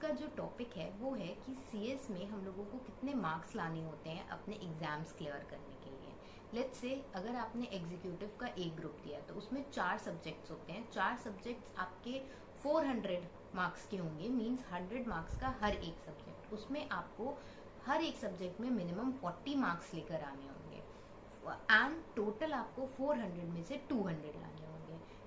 का जो टॉपिक है वो है कि सीएस में हम लोगों को कितने मार्क्स लाने होते हैं अपने एग्जाम्स क्लियर करने के लिए। लेट्स से अगर आपने एग्जीक्यूटिव का एक ग्रुप दिया तो उसमें 4 सब्जेक्ट्स होते हैं। 4 सब्जेक्ट्स आपके 400 मार्क्स के होंगे, मीन्स 100 मार्क्स का हर एक सब्जेक्ट। उसमें आपको हर एक सब्जेक्ट में मिनिमम 40 मार्क्स लेकर आने होंगे एंड टोटल आपको 400 में से 200 लाने होंगे।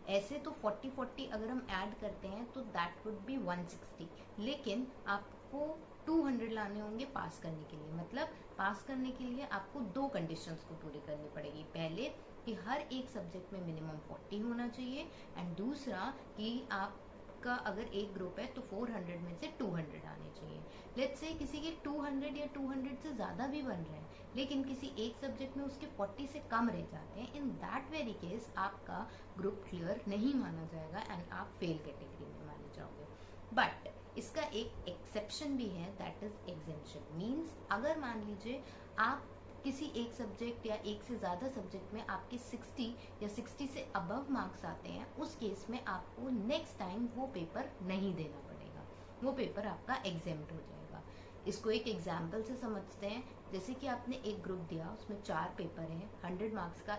ऐसे तो 40-40 अगर हम ऐड करते हैं तो दैट वुड बी 160, लेकिन आपको 200 लाने होंगे पास करने के लिए। मतलब पास करने के लिए आपको 2 कंडीशंस को पूरी करनी पड़ेगी। पहले कि हर एक सब्जेक्ट में मिनिमम 40 होना चाहिए एंड दूसरा कि आपका अगर एक ग्रुप है तो 400 में से 200 आने चाहिए। लेट्स से किसी के 200 या 200 से ज़्यादा भी बन रहे हैं लेकिन किसी एक सब्जेक्ट में उसके 40 से कम रह जाते हैं, इन दैट वेरी केस आपका ग्रुप क्लियर नहीं माना जाएगा एंड आप फेल कैटेगरी में माने जाओगे। बट इसका एक एक्सेप्शन भी है, दैट इज एग्जेम्पशन। मीन्स अगर मान लीजिए आप किसी एक सब्जेक्ट या एक से ज़्यादा सब्जेक्ट में आपके 60 या 60 से अबव मार्क्स आते हैं, उस केस में आपको नेक्स्ट टाइम वो पेपर नहीं देना पड़ेगा, वो पेपर आपका एग्जेम्प्ट हो जाएगा। इसको एक एग्जाम्पल से समझते हैं। जैसे कि आपने एक ग्रुप दिया, उसमें 4 पेपर हैं, 100 मार्क्स का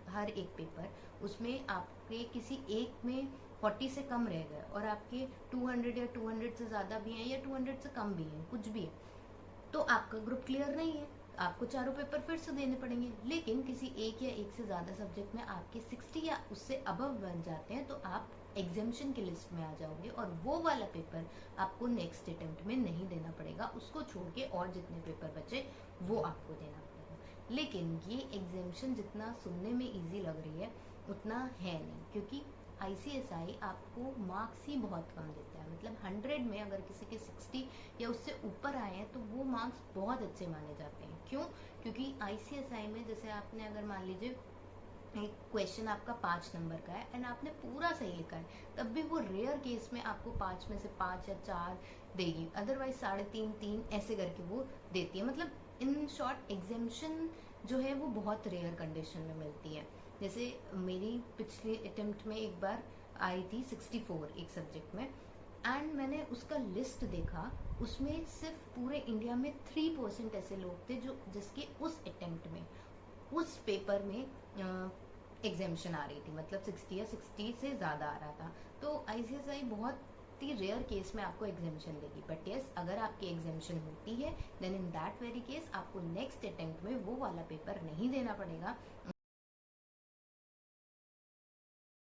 हर एक पेपर। उसमें आपके किसी एक में 40 से कम रह गए और आपके 200 या 200 से ज़्यादा भी हैं या 200 से कम भी हैं, कुछ भी है, तो आपका ग्रुप क्लियर नहीं है, आपको चारों पेपर फिर से देने पड़ेंगे। लेकिन किसी एक या एक से ज़्यादा सब्जेक्ट में आपके 60 या उससे अबव बन जाते हैं तो आप एग्जेम्पशन की लिस्ट में आ जाओगे और वो वाला पेपर आपको नेक्स्ट अटेम्प्ट में नहीं देना पड़ेगा। उसको छोड़ के और जितने पेपर बचे वो आपको देना पड़ेगा। लेकिन ये एग्जेम्पशन जितना सुनने में ईजी लग रही है उतना है नहीं, क्योंकि आईसीएसआई आपको मार्क्स ही बहुत कम देता है। मतलब 100 में अगर किसी के 60 या उससे ऊपर आए हैं तो वो मार्क्स बहुत अच्छे माने जाते हैं। क्यों? क्योंकि आईसीएसआई में जैसे आपने अगर मान लीजिए एक क्वेश्चन आपका 5 नंबर का है एंड आपने पूरा सही लिखा है, तब भी वो रेयर केस में आपको 5 में से 5 या 4 देगी, अदरवाइज 3.5 3 ऐसे करके वो देती है। मतलब इन शॉर्ट एग्जेम्पशन जो है वो बहुत रेयर कंडीशन में मिलती है। जैसे मेरी पिछले अटेम्प्ट में एक बार आई थी 64 एक सब्जेक्ट में एंड मैंने उसका लिस्ट देखा, उसमें सिर्फ पूरे इंडिया में 3% ऐसे लोग थे जो जिसके उस अटेम्प्ट में उस पेपर में एग्जेम्पशन आ रही थी। मतलब 60 या 60 से ज़्यादा आ रहा था। तो आईसीएसआई बहुत ही रेयर केस में आपको एग्जेम्पशन देगी। बट यस, अगर आपकी एग्जेम्पशन होती है then in that very case आपको नेक्स्ट अटेम्प्ट में वो वाला पेपर नहीं देना पड़ेगा।